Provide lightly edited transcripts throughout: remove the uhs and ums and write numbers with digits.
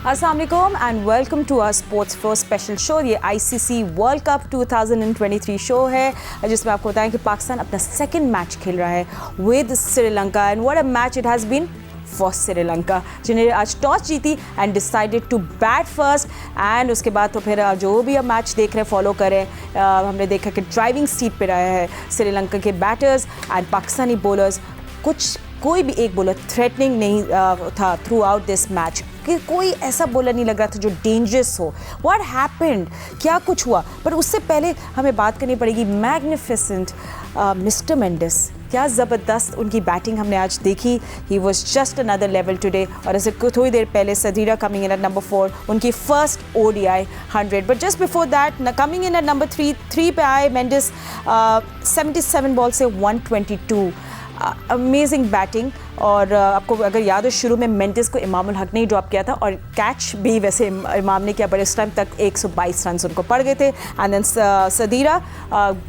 अस्सलाम वालेकुम and welcome to our sports flow special show. ये आईसीसी वर्ल्ड कप 2023 शो है जिसमें आपको बताएं कि पाकिस्तान अपना सेकंड मैच खेल रहा है with Sri Lanka and what a match it has been for Sri Lanka, जिन्हें आज टॉस जीती and decided to bat first. And उसके बाद तो फिर जो भी अब मैच देख रहे हैं, फॉलो करें, हमने देखा कि ड्राइविंग सीट पे रहे हैं श्रीलंका के बैटर्स एंड पाकिस्तानी बॉलर्स। कोई भी एक बॉलर थ्रेटनिंग नहीं था थ्रू आउट दिस मैच, कि कोई ऐसा बॉलर नहीं लग रहा था जो डेंजरस हो। व्हाट हैपेंड, क्या कुछ हुआ? पर उससे पहले हमें बात करनी पड़ेगी मैग्निफिसेंट मिस्टर मेंडिस। क्या ज़बरदस्त उनकी बैटिंग हमने आज देखी। He was just another level today. और ऐसे थोड़ी देर पहले Sadeera coming in at number 4, उनकी first ODI 100। But just before that coming in at number 3 पे आए मेंडिस, 77 बॉल से 122। Amazing batting. और आपको अगर याद हो, शुरू में मेंडिस को इमामुल हक ने ही ड्रॉप किया था और कैच भी वैसे इमाम ने किया, पर इस टाइम तक 122 रन उनको पड़ गए थे। And then Sadeera,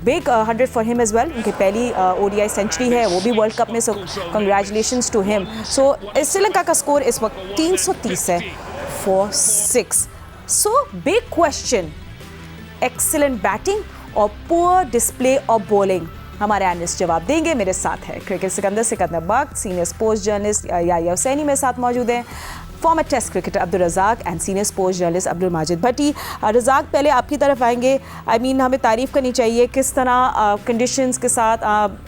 big 100 for him as well. उनकी पहली ODI सेंचुरी है, वो भी वर्ल्ड कप में, so congratulations to him. So Sri Lanka का स्कोर इस वक्त 330 है for 6। So big question, excellent batting और पुअर डिस्प्ले ऑफ बॉलिंग? हमारे एनालिस्ट जवाब देंगे। मेरे साथ है cricket Sikander Bakht, senior sports journalist Yahya Husaini मेरे साथ मौजूद हैं, former test cricketer Abdul Razzaq and senior sports journalist Abdul Majid Bhatti. Razzaq, पहले आपकी तरफ आएंगे। हमें तारीफ़ करनी चाहिए किस तरह कंडीशंस के साथ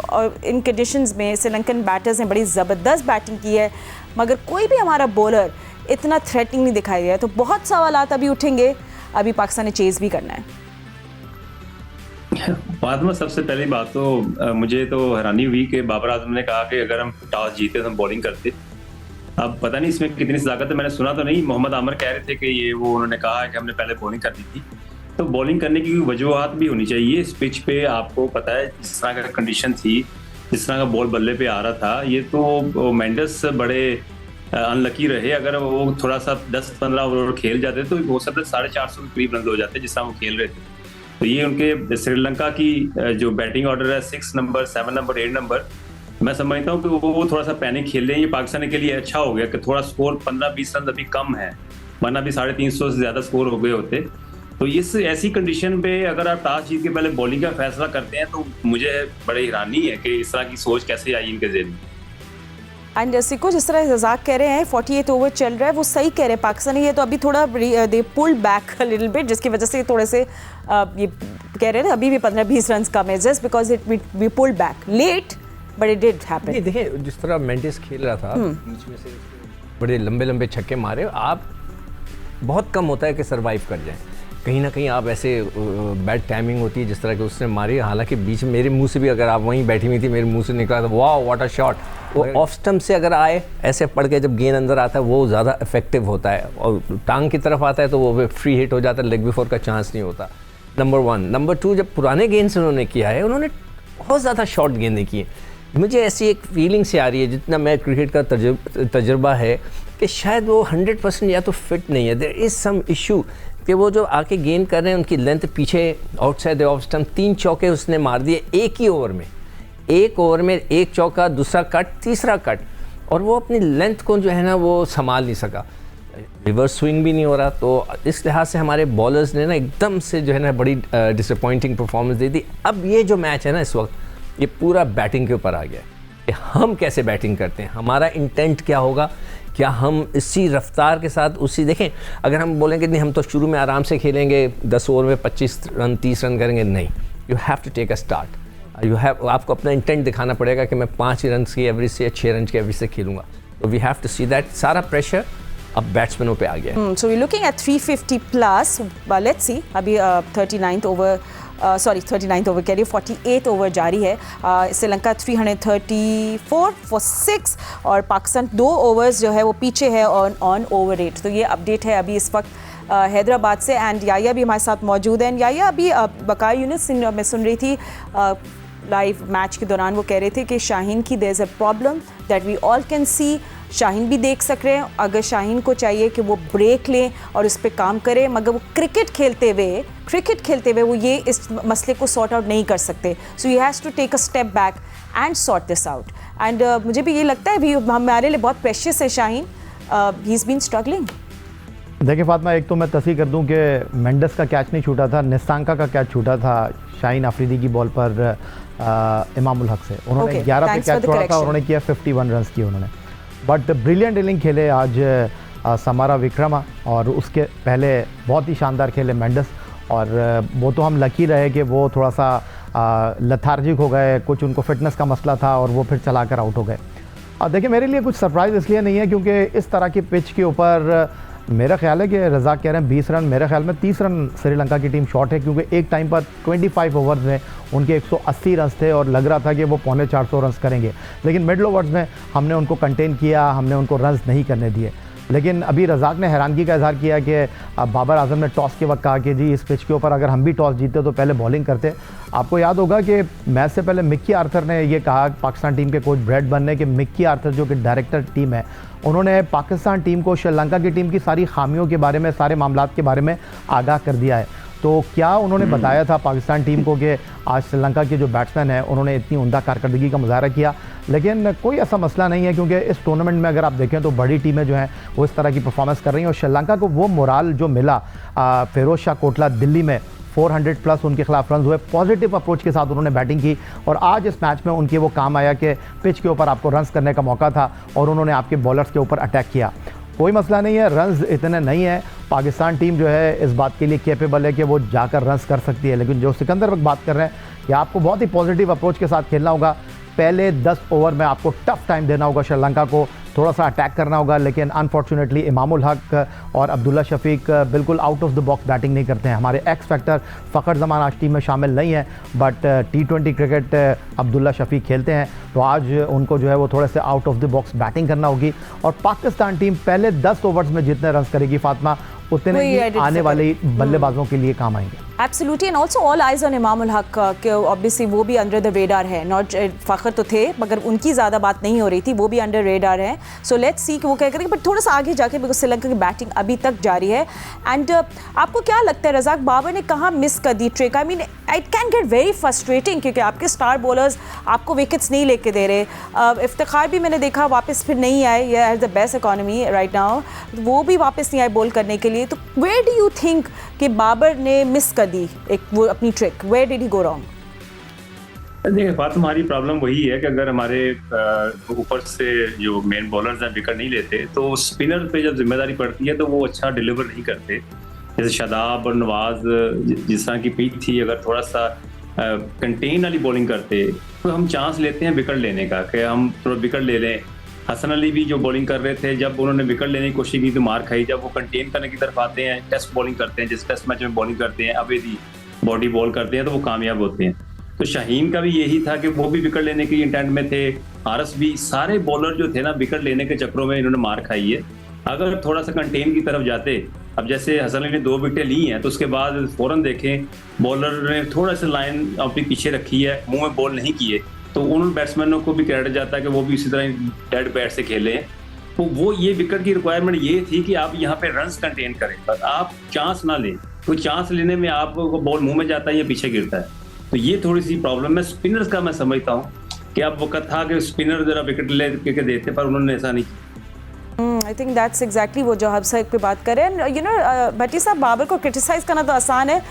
और इन कंडीशंस में श्रीलंकन बैटर्स ने बड़ी ज़बरदस्त बैटिंग की है, मगर कोई भी हमारा बॉलर इतना थ्रेटनिंग नहीं दिखाई दिया। तो बहुत सवाल अभी उठेंगे। अभी पाकिस्तान ने चेज़ भी करना है। बाद में सबसे पहली बात तो मुझे तो हैरानी हुई कि बाबर आजम ने कहा कि अगर हम टॉस जीते तो हम बॉलिंग करते। अब पता नहीं इसमें कितनी सदाकत है, मैंने सुना तो नहीं। मोहम्मद आमिर कह रहे थे कि ये वो उन्होंने कहा है कि हमने पहले बॉलिंग करनी थी। तो बॉलिंग करने की वजूहत भी होनी चाहिए। इस पिच पे आपको पता है जिस तरह का कंडीशन थी, जिस तरह का बॉल बल्ले पे आ रहा था, ये तो मेंडिस बड़े अनलकी रहे। अगर वो थोड़ा सा 10-15 ओवर खेल जाते तो हो सकता है 450 के करीब रन हो जाते जिस तरह वो खेल रहे थे। तो ये उनके श्रीलंका की जो बैटिंग ऑर्डर है 6 नंबर, 7 नंबर, 8 नंबर, मैं समझता हूँ कि वो थोड़ा सा पैनिक खेल रहे हैं। ये पाकिस्तान के लिए अच्छा हो गया कि थोड़ा स्कोर 15-20 रन अभी कम है, वरना भी 350 से ज़्यादा स्कोर हो गए होते। तो इस ऐसी कंडीशन पे अगर आप टॉस जीत के पहले बॉलिंग का फैसला करते हैं तो मुझे बड़ी हैरानी है कि इस तरह की सोच कैसे आई इनके ज़हन में। एंड सिको, जिस तरह रज़ाक कह रहे हैं 48 ओवर चल रहा है, वो सही कह रहे हैं पाकिस्तानी। ये तो अभी थोड़ा दे pulled back a little bit, जिसकी वजह से थोड़े से ये कह रहे थे अभी भी 15-20 रन कम है, just because we pulled back late, but it did happen. देखिए जिस तरह मेंडिस खेल रहा था, बीच में से बड़े लंबे लंबे छक्के मारे। आप बहुत कम होता है कि सरवाइव कर जाएं, कहीं ना कहीं आप ऐसे बैड टाइमिंग होती है जिस तरह की उसने मारी। हालांकि बीच में मेरे मुंह से भी, अगर आप वहीं बैठी हुई थी, मेरे मुंह से निकला था वाह व्हाट अ शॉट। वो ऑफ स्टम्प से अगर आए, ऐसे पड़ के जब गेंद अंदर आता है वो ज़्यादा इफेक्टिव होता है, और टांग की तरफ आता है तो वो फ्री हिट हो जाता है, लेग बिफोर का चांस नहीं होता। नंबर 1। नंबर 2, जब पुराने गेंद से उन्होंने किया है, उन्होंने बहुत ज़्यादा शॉर्ट गेंदें की हैं। मुझे ऐसी एक फीलिंग से आ रही है, जितना मैं क्रिकेट का तजुर्बा है, कि शायद वो 100% या तो फिट नहीं है। देयर इज़ सम इशू कि वो जो आके गेंद कर रहे हैं उनकी लेंथ पीछे आउटसाइड द ऑफ स्टंप। 3 चौके उसने मार दिए एक ही ओवर में। एक ओवर में 1 चौका, दूसरा कट, तीसरा कट, और वो अपनी लेंथ को जो है ना वो संभाल नहीं सका। रिवर्स स्विंग भी नहीं हो रहा। तो इस लिहाज से हमारे बॉलर्स ने ना एकदम से जो है ना बड़ी डिसअपॉइंटिंग परफॉर्मेंस दे दी। अब ये जो मैच है ना इस वक्त, ये पूरा बैटिंग के ऊपर आ गया है कि हम कैसे बैटिंग करते हैं, हमारा इंटेंट क्या होगा, क्या हम इसी रफ्तार के साथ उसी देखें। अगर हम बोलेंगे नहीं हम तो शुरू में आराम से खेलेंगे, 10 ओवर में 25 रन 30 रन करेंगे, नहीं। You have to take a start. आपको अपना इंटेंट दिखाना पड़ेगा कि मैं 5 रन की एवरेज से या 6 रन की एवरेज से खेलूंगा। तो we have to see that. सारा प्रेशर अब बैट्समैनों पे आ गया। So we looking at 350 plus. Let's see, अभी 39th ओवर कह रही 48 ओवर जारी है। श्रीलंका 334 फॉर 6 और पाकिस्तान 2 ओवर्स जो है वो पीछे है ऑन ओवर रेट। तो ये अपडेट है अभी इस वक्त हैदराबाद से। एंड याया भी हमारे साथ मौजूद है। याया, अभी बकाया यूनिस मैं सुन रही थी लाइव मैच के दौरान, वो कह रहे थे कि शाहीन की there is a problem that we all can see. Shaheen भी देख सक रहे हैं, अगर शाहीन को चाहिए कि वो ब्रेक लें और उस पर काम करें, मगर वो क्रिकेट खेलते हुए वो ये इस मसले को सॉर्ट आउट नहीं कर सकते। So he has to take a step back and sort this out. And मुझे भी ये लगता है भी हमारे लिए बहुत प्रेशियस है Shaheen. He is been struggling. देखिए फातिमा, एक तो मैं तस्दीक कर दूं कि मेंडस का कैच नहीं छूटा था, निस्तांका का कैच छूटा था शाहीन अफरीदी की बॉल पर इमामुल हक से। उन्होंने 11 पे कैच छोड़ा था, उन्होंने किया 51 रन किए उन्होंने। बट ब्रिलियंट इनिंग खेले आज समारा विक्रमा, और उसके पहले बहुत ही शानदार खेले मेंडस। और वो तो हम लकी रहे कि वो थोड़ा सा लथार्जिक हो गए, कुछ उनको फिटनेस का मसला था और वो फिर चलाकर आउट हो गए। देखिए मेरे लिए कुछ सरप्राइज़ इसलिए नहीं है क्योंकि इस तरह की पिच के ऊपर मेरा ख्याल है कि रज़ाक कह रहे हैं 20 रन, मेरे ख्याल में 30 रन श्रीलंका की टीम शॉर्ट है, क्योंकि एक टाइम पर 25 ओवर्स में उनके 180 रन थे और लग रहा था कि वो 450 रन करेंगे। लेकिन मिडल ओवर्स में हमने उनको कंटेन किया, हमने उनको रन नहीं करने दिए। लेकिन अभी रज़ाक ने हैरानगी का इजहार किया कि बाबर आजम ने टॉस के वक्त कहा कि जी इस पिच के ऊपर अगर हम भी टॉस जीते तो पहले बॉलिंग करते। आपको याद होगा कि मैच से पहले मिक्की आर्थर ने ये कहा पाकिस्तान टीम के कोच ब्रेड बर्न ने कि मिक्की आर्थर जो कि डायरेक्टर टीम है, उन्होंने पाकिस्तान टीम को श्रीलंका की टीम की सारी खामियों के बारे में, सारे मामलात के बारे में आगाह कर दिया है। तो क्या उन्होंने बताया था पाकिस्तान टीम को कि आज श्रीलंका के जो बैट्समैन हैं उन्होंने इतनी उम्दा कारकर्दगी का मुजाहरा किया। लेकिन कोई ऐसा मसला नहीं है क्योंकि इस टूर्नामेंट में अगर आप देखें तो बड़ी टीमें जो हैं वो इस तरह की परफॉर्मेंस कर रही हैं, और श्रीलंका को वो मोराल जो मिला फिरोज शाह कोटला दिल्ली में 400 प्लस उनके खिलाफ रन हुए, पॉजिटिव अप्रोच के साथ उन्होंने बैटिंग की, और आज इस मैच में उनके वो काम आया कि पिच के ऊपर आपको रन्स करने का मौका था और उन्होंने आपके बॉलर्स के ऊपर अटैक किया। कोई मसला नहीं है, रन्स इतने नहीं है, पाकिस्तान टीम जो है इस बात के लिए कैपेबल है कि वो जाकर रन्स कर सकती है। लेकिन जो सिकंदर वक्त बात कर रहे हैं कि आपको बहुत ही पॉजिटिव अप्रोच के साथ खेलना होगा, पहले 10 ओवर में आपको टफ टाइम देना होगा श्रीलंका को, थोड़ा सा अटैक करना होगा। लेकिन अनफॉर्चुनेटली इमामुल हक और अब्दुल्ला शफीक बिल्कुल out of the box batting नहीं करते हैं। हमारे एक्स फैक्टर फ़खर जमान आज टीम में शामिल नहीं है, but T20 cricket Abdullah Shafiq खेलते हैं, तो आज उनको जो है वो थोड़े से out of the box batting करना होगी। और पाकिस्तान टीम पहले 10 ओवर्स में जितने रन करेगी फातिमा, उतने ही आने वाले बल्लेबाजों के लिए काम आएंगे। Absolutely, and also all eyes on Imamul Haq के ऑब्वियसली वो भी अंडर द रेडार है। नॉट फ़खर तो थे मगर उनकी ज़्यादा बात नहीं हो रही थी, वो भी अंडर रेडार है। सो लेट्स सी कि वो क्या करेंगे, बट थोड़ा सा आगे जाके बिकॉज श्रीलंका की बैटिंग अभी तक जारी है। एंड आपको क्या लगता है रज़ाक, बाबर ने कहाँ मिस कर दी trick? I mean it can get very frustrating क्योंकि आपके स्टार बॉलर्स आपको विकेट्स नहीं लेके दे रहे। इफ्तिखार भी मैंने देखा वापस फिर नहीं आए, ये has the best economy right now, वो भी वापस नहीं आए बॉल करने के लिए। तो वेयर डू यू थिंक कि बाबर ने मिस कर दी एक वो अपनी trick? Where did he go wrong? देखिए बात, हमारी प्रॉब्लम वही है कि अगर हमारे ऊपर से जो मेन बॉलर्स हैं विकेट नहीं लेते तो स्पिनर पे जब जिम्मेदारी पड़ती है तो वो अच्छा डिलीवर नहीं करते। जैसे शादाब और नवाज जिस तरह की पिच थी, अगर थोड़ा सा कंटेन वाली बॉलिंग करते तो हम चांस लेते हैं विकेट लेने का कि हम थोड़ा विकेट ले लें। हसन अली भी जो बॉलिंग कर रहे थे, जब उन्होंने विकेट लेने की कोशिश की तो मार खाई। जब वो कंटेन करने की तरफ आते हैं, टेस्ट बॉलिंग करते हैं, जिस टेस्ट मैच में बॉलिंग करते हैं, अवेदी बॉडी बॉल करते हैं तो वो कामयाब होते हैं। तो शाहीन का भी यही था कि वो भी विकेट लेने के इंटेंट में थे, हारिस भी, सारे बॉलर जो थे ना विकेट लेने के चक्रों में इन्होंने मार खाई है। अगर थोड़ा सा कंटेन की तरफ जाते, अब जैसे हसन अली ने 2 विकेटें ली हैं तो उसके बाद फौरन देखें बॉलर ने थोड़ा सा लाइन अपनी पीछे रखी है, मुंह में बॉल नहीं किए, तो उन बैट्समैनों को भी क्रेडिट जाता है कि वो भी इसी तरह डेड बैट से खेले हैं। तो वो ये विकेट की रिक्वायरमेंट ये थी कि आप यहाँ पे रन्स कंटेन करें, बस आप चांस ना लें। तो चांस लेने में आपको बॉल मुंह में जाता है या पीछे गिरता है, तो ये थोड़ी सी प्रॉब्लम है स्पिनर्स का। मैं समझता हूँ कि अब वक्त था कि स्पिनर जरा विकेट ले के देते, पर उन्होंने ऐसा नहीं किया। आई थिंक दैट्स एग्जैक्टली वो जो हम साहब पे बात करें। यू नो भट्टी साहब, बाबर को क्रिटिसाइज करना तो आसान है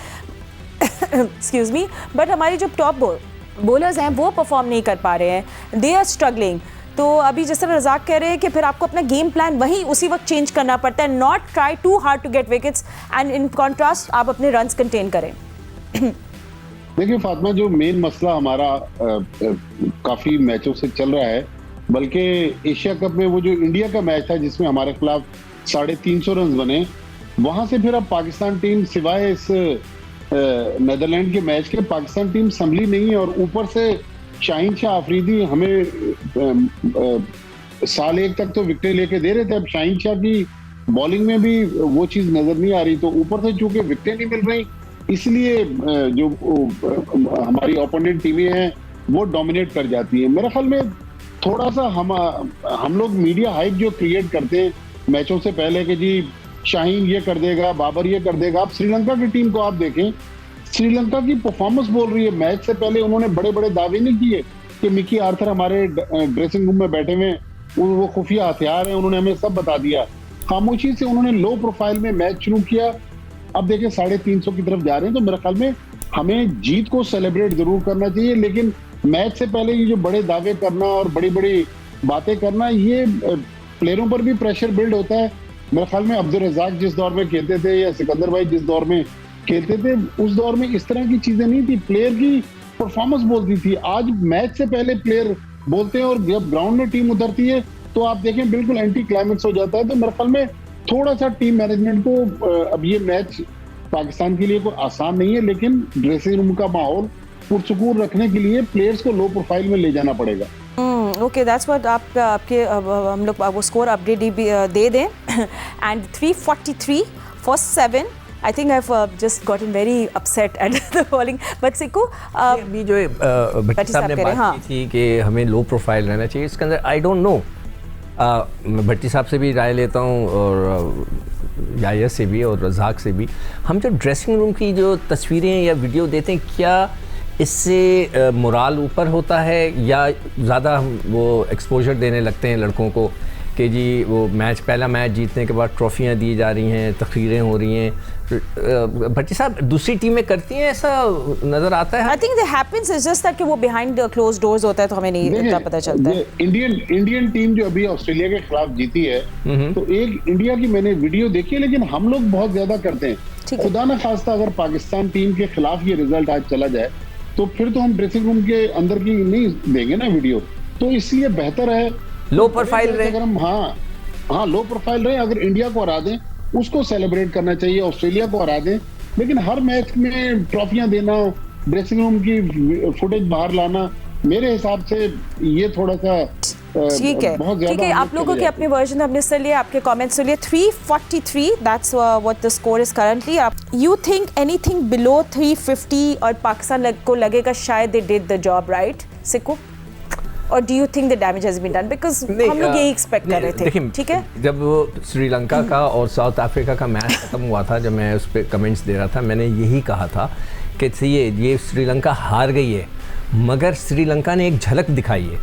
एक्सक्यूज मी, बट हमारी जो टॉप बॉलर्स हैं वो परफॉर्म नहीं कर पा रहे हैं, दे आर स्ट्रगलिंग। तो अभी जैसे रज़ाक कह रहे हैं कि फिर आपको अपना गेम प्लान वही उसी वक्त चेंज करना पड़ता है, not try to hard to get wickets and in contrast आप अपने रन्स कंटेन करें। देखिए फातिमा, जो मेन मसला हमारा काफी मैचों से चल रहा है, बल्कि एशिया कप में वो जो इंडिया का मैच था जिसमें हमारे खिलाफ 350 रन बने, वहां से फिर अब पाकिस्तान टीम सिवाय इस नेदरलैंड के मैच के पाकिस्तान टीम संभली नहीं है। और ऊपर से शाहीन शाह अफरीदी हमें साल 1 तक तो विकेट लेके दे रहे थे, अब शाहीन शाह की बॉलिंग में भी वो चीज नजर नहीं आ रही। तो ऊपर से चूंकि विकेट नहीं मिल रही, इसलिए जो हमारी ओपोनेंट टीमें हैं वो डोमिनेट कर जाती है। मेरे ख्याल में थोड़ा सा हम लोग मीडिया हाइप जो क्रिएट करते हैं मैचों से पहले कि जी शाहीन ये कर देगा, बाबर ये कर देगा। आप श्रीलंका की टीम को आप देखें, श्रीलंका की परफॉर्मेंस बोल रही है। मैच से पहले उन्होंने बड़े बड़े दावे नहीं किए कि मिकी आर्थर हमारे ड्रेसिंग रूम में बैठे हुए वो खुफिया हथियार हैं, उन्होंने हमें सब बता दिया। खामोशी से उन्होंने लो प्रोफाइल में मैच शुरू किया। अब देखिए 350 की तरफ जा रहे हैं, तो मेरे ख्याल में हमें जीत को सेलिब्रेट जरूर करना चाहिए, लेकिन मैच से पहले ये जो बड़े दावे करना और बड़ी बड़ी बातें करना, ये प्लेयरों पर भी प्रेशर बिल्ड होता है। मेरे ख्याल में अब्दुल रज़ाक जिस दौर में खेलते थे या सिकंदर भाई जिस दौर में खेलते थे, उस दौर में इस तरह की चीजें नहीं थी। प्लेयर की परफॉर्मेंस बोलती थी। आज मैच से पहले प्लेयर बोलते हैं और जब ग्राउंड में टीम उतरती है तो आप देखें बिल्कुल एंटी क्लाइमेक्स हो जाता है। तो मेरे ख्याल में थोड़ा सा टीम मैनेजमेंट को अब ये मैच पाकिस्तान के लिए कोई आसान नहीं है, लेकिन ड्रेसिंग रूम का माहौल पुरसुकून रखने के लिए प्लेयर्स को लो प्रोफाइल में ले जाना पड़ेगा। ओके, दैट्स व्हाट आपके हम लोग वो स्कोर अपडेट दे दें। And 343 for 7. I think I've just gotten very upset at the bowling. But सिक्कू अभी जो भट्टी साहब ने बात की थी कि हमें लो प्रोफाइल रहना चाहिए, इसके अंदर आई डोंट नो, मैं भट्टी साहब से भी राय लेता हूँ और याया से भी और रज़ाक से भी। हम जो ड्रेसिंग रूम की जो तस्वीरें या वीडियो देते हैं, क्या इससे मोराल ऊपर होता है या ज़्यादा हम वो एक्सपोजर देने लगते हैं लड़कों को कि जी वो पहला मैच जीतने के बाद ट्रॉफियाँ दी जा रही हैं, तकरीरें हो रही हैं। भट्टी साहब दूसरी टीमें करती हैं, ऐसा नज़र आता है? I think that happens, is just that कि वो बिहाइंड क्लोज्ड डोर्स होता है तो हमें नहीं इतना पता चलता है। इंडियन टीम जो अभी ऑस्ट्रेलिया के खिलाफ जीती है, तो एक इंडिया की मैंने वीडियो देखी, लेकिन हम लोग बहुत ज्यादा करते हैं। खुदा न खास्ता अगर पाकिस्तान टीम के खिलाफ ये रिजल्ट आज चला जाए तो फिर तो हम ड्रेसिंग रूम के अंदर की नहीं देंगे ना वीडियो। तो इसलिए बेहतर है लो प्रोफाइल रहे। अगर हम हाँ लो प्रोफाइल रहे, अगर इंडिया को हरा दें उसको सेलिब्रेट करना चाहिए, ऑस्ट्रेलिया को हरा दें, लेकिन हर मैच में ट्रॉफियां देना, ड्रेसिंग रूम की फुटेज बाहर लाना, मेरे हिसाब से ये थोड़ा सा ठीक है। ठीक है, आप लोगों के अपने वर्जन हमने सुन लिए, आपके कमेंट्स सुन लिए। 343, that's what the score is currently. You think anything below 350 और पाकिस्तान को लगेगा शायद they did the job, right Sikku? और do you think the damage has been done? Because हम लोग यही एक्सपेक्ट कर रहे थे। ठीक है, जब श्रीलंका का और साउथ अफ्रीका का मैच खत्म हुआ था, जब मैं उस पर कमेंट्स दे रहा था, मैंने यही कहा था कि ये श्रीलंका हार गई है, मगर श्रीलंका ने एक झलक दिखाई है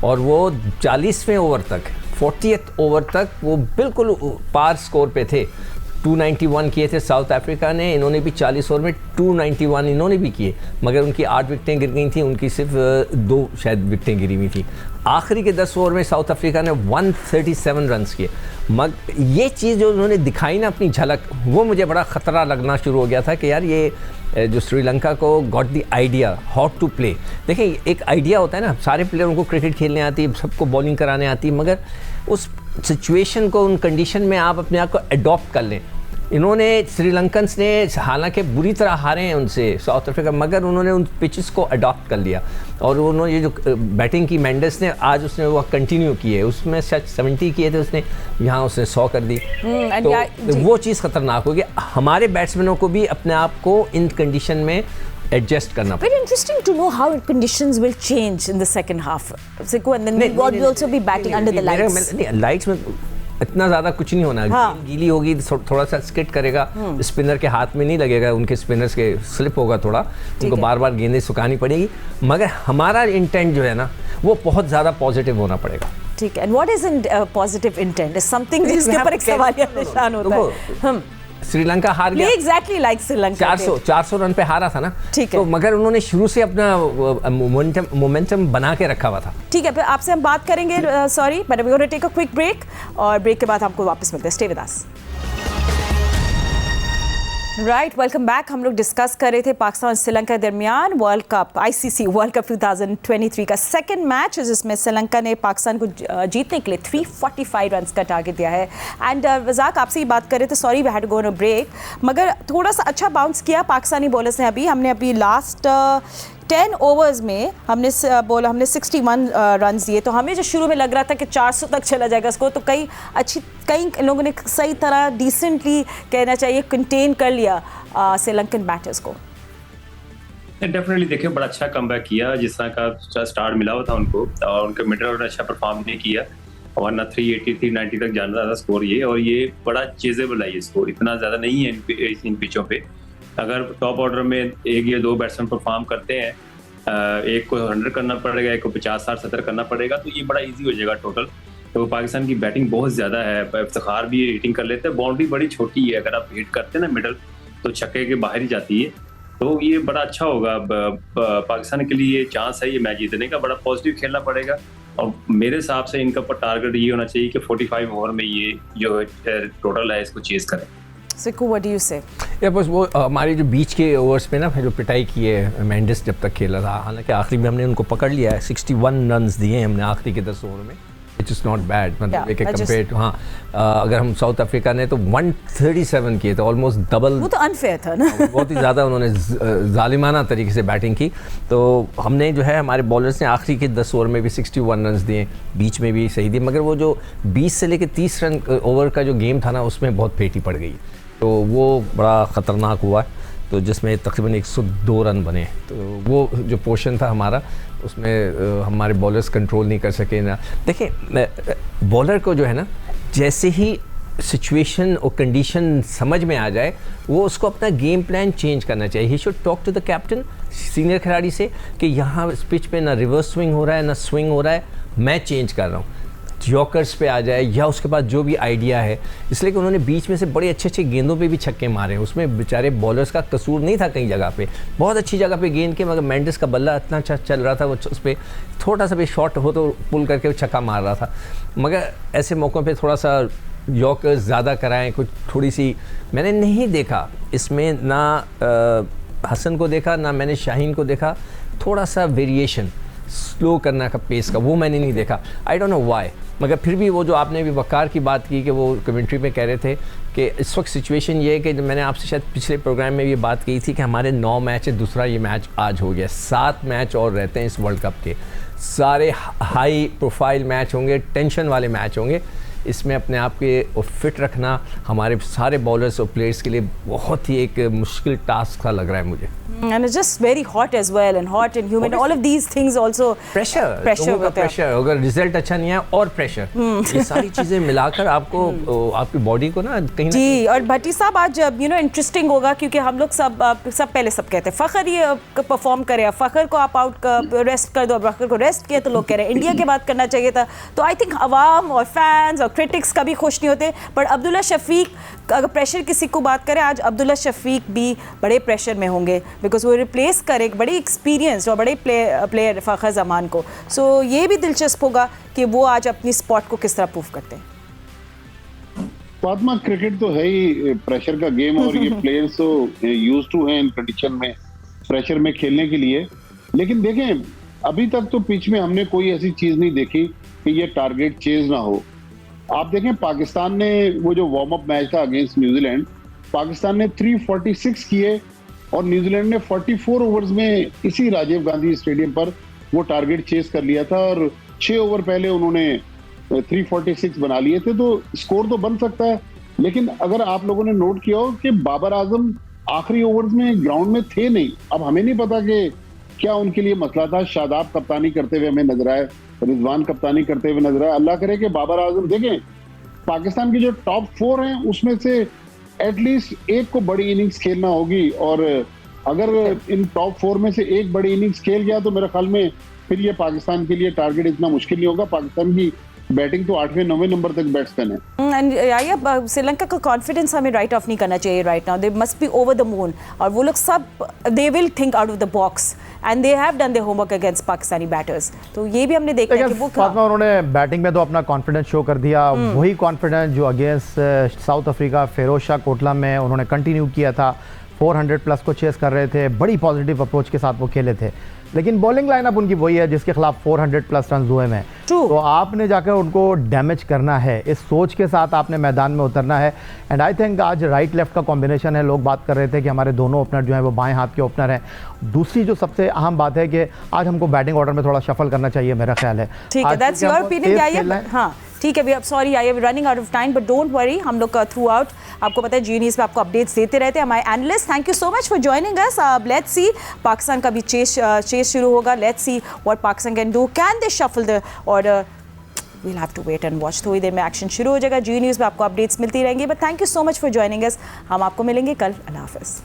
और वो 40वें ओवर तक, 40th ओवर तक वो बिल्कुल पार स्कोर पे थे। 291 किए थे साउथ अफ्रीका ने, इन्होंने भी 40 ओवर में 291 इन्होंने भी किए, मगर उनकी 8 विकेटें गिर गई थी, उनकी सिर्फ 2 शायद विकेटें गिरी हुई थी। आखिरी के 10 ओवर में साउथ अफ्रीका ने 137 रन्स किए। मगर ये चीज़ जो उन्होंने दिखाई ना अपनी झलक, वो मुझे बड़ा ख़तरा लगना शुरू हो गया था कि यार ये जो श्रीलंका को got the idea how to play. देखिए एक आइडिया होता है ना, सारे प्लेयरों को क्रिकेट खेलने आती है, सबको बॉलिंग कराने आती है, मगर उस सिचुएशन को, उन कंडीशन में आप अपने आप को अडॉप्ट कर लें। इन्होंने श्रीलंकन्स ने हालांकि बुरी तरह हारे हैं उनसे साउथ अफ्रीका, मगर उन्होंने उन पिचेस को अडॉप्ट कर लिया और उन्होंने ये जो बैटिंग की मेंडेस ने आज उसने वो कंटिन्यू की है, उसमें शायद 70 किए थे उसने, यहाँ उसने 100 कर दी। तो वो चीज़ ख़तरनाक होगी। हमारे बैट्समैनों को भी अपने आप को इन कंडीशन में एडजस्ट करना पड़ेगा। Very interesting to know how conditions will change in the second half. Sikku, and then we'll also be batting under the lights. Lights में इतना ज़्यादा कुछ नहीं होना। गीली होगी, थोड़ा सा स्किट करेगा, स्पिनर के हाथ में नहीं लगेगा, उनके स्पिनर्स के स्लिप होगा थोड़ा, उनको बार बार गेंदें सुखानी पड़ेगी, मगर हमारा इंटेंट जो है ना वो बहुत ज़्यादा पॉजिटिव होना पड़ेगा। ठीक है। And what is in positive intent? Is something जिसके ऊपर एक सवालिया निशान होता है। श्रीलंका हार गया, एग्जैक्टली लाइक श्रीलंका 400 रन पे हारा था ना, ठीक है, तो मगर उन्होंने शुरू से अपना मोमेंटम बना के रखा हुआ था। ठीक है, फिर आपसे हम बात करेंगे, sorry but we gonna take a quick break, और ब्रेक के बाद आपको वापस मिलते हैं। Stay with us. Right, welcome back. हम लोग डिस्कस कर रहे थे पाकिस्तान और श्रीलंका के दरमियान world cup, ICC world cup 2023 का सेकंड मैच, जिसमें श्रीलंका ने पाकिस्तान को जीतने के लिए 345 रन्स का टारगेट दिया है। एंड रज़ाक, आपसे ही बात कर रहे थे, sorry we had to go on a break, मगर थोड़ा सा अच्छा बाउंस किया पाकिस्तानी बॉलर्स ने। हमने अभी लास्ट 10 ओवर्स में हमने 61 रन्स दिए, तो हमें जो शुरू में लग रहा था कि 400 तक चला जाएगा स्कोर, तो कई लोगों ने सही तरह डिसेंटली कहना चाहिए कंटेन कर लिया श्रीलंकन बैटर्स को। डेफिनेटली देखिए बड़ा अच्छा कमबैक किया, जिस तरह का स्टार्ट मिला हुआ था उनको, और उनके मिडल ऑर्डर अच्छा परफॉर्म नहीं किया, वरना 380 390 तक जाना था स्कोर ये, और ये बड़ा चेजेबल है, ये स्कोर इतना ज़्यादा नहीं है इन पिचों पे। अगर टॉप ऑर्डर में 1 या 2 बैट्समैन परफॉर्म करते हैं, एक को 100 करना पड़ेगा, एक को 50 60 70 करना पड़ेगा, तो ये बड़ा इजी हो जाएगा टोटल। तो पाकिस्तान की बैटिंग बहुत ज्यादा है, इफ्तिखार भी हिटिंग कर लेते हैं, बाउंड्री बड़ी छोटी है, अगर आप हिट करते हैं ना मिडल तो छक्के के बाहर ही जाती है। तो ये बड़ा अच्छा होगा पाकिस्तान के लिए, चांस है ये मैच जीतने का, बड़ा पॉजिटिव खेलना पड़ेगा। और मेरे हिसाब से इनका टारगेट ये होना चाहिए कि 45 ओवर में ये जो टोटल है इसको चेज करें। सिक्कू, व्हाट डू यू से? या बस वो हमारे जो बीच के ओवर्स पे ना जो पिटाई की है मेंडिस जब तक खेला था, हालांकि आखिरी में हमने उनको पकड़ लिया है, 61 रन्स दिए हैं हमने आखिरी के 10 ओवर में, विच इज़ नॉट बैड। मतलब एक कंपेयर टू, हाँ अगर हम साउथ अफ्रीका ने तो 137 किए थे, ऑलमोस्ट डबल। वो तो अनफेयर था ना बहुत ही ज़्यादा उन्होंने जालिमाना तरीके से बैटिंग की। तो हमने जो है हमारे बॉलर्स ने आखिरी के 10 ओवर में भी 61 रन्स दिए, बीच में भी सही दिए, मगर वो जो 20 से लेकर 30 रन ओवर का जो गेम था ना उसमें बहुत पेटी पड़ गई, तो वो बड़ा ख़तरनाक हुआ, तो जिसमें तकरीबन 102 रन बने। तो वो जो पोर्शन था हमारा उसमें हमारे बॉलर्स कंट्रोल नहीं कर सके ना। देखिए बॉलर को जो है ना, जैसे ही सिचुएशन और कंडीशन समझ में आ जाए वो उसको अपना गेम प्लान चेंज करना चाहिए। He should talk to the captain, senior खिलाड़ी से, कि यहाँ इस पिच पे ना रिवर्स स्विंग हो रहा है ना स्विंग हो रहा है, मैं चेंज कर रहा हूँ, यॉर्कर्स पे आ जाए, या उसके बाद जो भी आइडिया है। इसलिए कि उन्होंने बीच में से बड़े अच्छे अच्छे गेंदों पे भी छक्के मारे, उसमें बेचारे बॉलर्स का कसूर नहीं था, कई जगह पे बहुत अच्छी जगह पे गेंद के, मगर मेंडिस का बल्ला इतना अच्छा चल रहा था, वो उस पर थोड़ा सा भी शॉट हो तो पुल करके वो छक्का मार रहा था। मगर ऐसे मौक़ों पर थोड़ा सा यॉर्कर्स ज़्यादा कराएँ, कुछ थोड़ी सी मैंने नहीं देखा इसमें, ना हसन को देखा ना मैंने शाहीन को देखा, थोड़ा सा वेरिएशन स्लो करना का पेस का वो मैंने नहीं देखा, आई डोंट नो व्हाई। मगर फिर भी वो जो आपने भी वकार की बात की कि वो कमेंट्री में कह रहे थे कि इस वक्त सिचुएशन ये है कि मैंने आपसे शायद पिछले प्रोग्राम में भी बात की थी कि हमारे 9 मैच है, दूसरा ये मैच आज हो गया, 7 मैच और रहते हैं इस वर्ल्ड कप के, सारे हाई प्रोफाइल मैच होंगे, टेंशन वाले मैच होंगे। इसमें अपने आप के फिट रखना हमारे सारे बॉलर्स और प्लेयर्स के लिए बहुत ही एक मुश्किल टास्क सा लग रहा है मुझे। And it's just very hot as well, and hot and humid. All of these things also pressure होता है। अगर रिजल्ट अच्छा नहीं है और प्रेशर, ये सारी चीजें मिलाकर आपको आपकी बॉडी को ना कहीं जी। और भट्टी साहब आज इंटरेस्टिंग होगा, क्योंकि हम लोग सब पहले सब कहते हैं फ़खर ये परफॉर्म करे, फ़खर को आप आउट रेस्ट कर दो, अब फ़खर को रेस्ट किया तो लोग कह रहे हैं इंडिया की बात करना चाहिए था। तो आई थिंक अवाम और फैंस और क्रिटिक्स कभी खुश नहीं होते, पर अब्दुल्ला शफीक, अगर प्रेशर किसी को बात करें, आज अब्दुल्ला शफीक भी बड़े प्रेशर में होंगे, बिकॉज वो रिप्लेस करे एक बड़ी एक्सपीरियंस और बड़े प्लेयर फ़खर जमान को। सो ये भी दिलचस्प होगा कि वो आज अपनी स्पॉट को किस तरह प्रूव करते हैं। फातिमा, क्रिकेट तो है ही प्रेशर का गेम, और ये प्लेयर्स तो यूज टू हैं इन कंडीशन में प्रेशर में खेलने के लिए। लेकिन देखें, अभी तक तो पिच में हमने कोई ऐसी चीज नहीं देखी कि ये टारगेट चेज ना हो। आप देखें, पाकिस्तान ने वो जो वार्म अप मैच था अगेंस्ट न्यूजीलैंड, पाकिस्तान ने 346 किए और न्यूजीलैंड ने 44 ओवर्स में इसी राजीव गांधी स्टेडियम पर वो टारगेट चेस कर लिया था, और 6 ओवर पहले उन्होंने 346 बना लिए थे। तो स्कोर तो बन सकता है, लेकिन अगर आप लोगों ने नोट किया हो कि बाबर आजम आखिरी ओवर्स में ग्राउंड में थे नहीं। अब हमें नहीं पता कि क्या उनके लिए मसला था। शादाब कप्तानी करते हुए हमें नजर आए, रिजवान कप्तानी करते हुए नजर आए। अल्लाह करे कि बाबर आजम, देखें पाकिस्तान की जो टॉप 4 हैं उसमें से एटलीस्ट एक को बड़ी इनिंग्स खेलना होगी, और अगर इन टॉप 4 में से एक बड़ी इनिंग्स खेल गया तो मेरे ख्याल में फिर ये पाकिस्तान के लिए टारगेट इतना मुश्किल नहीं होगा। पाकिस्तान की बैटिंग तो 8वें-9वें नंबर तक बैट्समैन है। एंड श्रीलंका का कॉन्फिडेंस हमें राइट ऑफ नहीं करना चाहिए right now. They must be over the moon, और वो लोग सब they will think out of the box, and they have done their homework against Pakistani batters. तो ये भी हमने देखा कि वो फातिमा, उन्होंने बैटिंग में तो अपना कॉन्फिडेंस शो कर दिया, वही कॉन्फिडेंस जो against South Africa Feroz Shah Kotla में उन्होंने कंटिन्यू किया था। 400 प्लस को चेस कर रहे थे, बड़ी पॉजिटिव अप्रोच के साथ वो खेले थे। लेकिन बॉलिंग लाइनअप उनकी वही है जिसके खिलाफ 400 प्लस रन हुए हैं। तो आपने जाकर उनको डैमेज करना है, इस सोच के साथ आपने मैदान में उतरना है। एंड आई थिंक आज राइट लेफ्ट का कॉम्बिनेशन है। लोग बात कर रहे थे कि हमारे दोनों ओपनर जो है वो बाएं हाथ के ओपनर हैं। दूसरी जो सबसे अहम बात है कि आज हमको बैटिंग ऑर्डर में थोड़ा शफल करना चाहिए, मेरा ख्याल है। ठीक है, दैट्स योर ओपिनियन। हाँ ठीक है, वी अब sorry I am running out of time, but don't worry, हम लोग थ्रू आउट आपको पता है जी न्यूज़ पे आपको अपडेट्स देते रहते हैं हमारे analyst. Thank you so much for joining us. Let's see, Pakistan का भी चेस शुरू होगा। Let's see what Pakistan can do, can they shuffle the order, we'll have to wait and watch. थोड़ी देर में एक्शन शुरू हो जाएगा। जी न्यूज़ पे आपको अपडेट्स मिलती रहेंगी, but thank you so much for joining अस। हम आपको मिलेंगे कल। अल्लाह हाफिज़।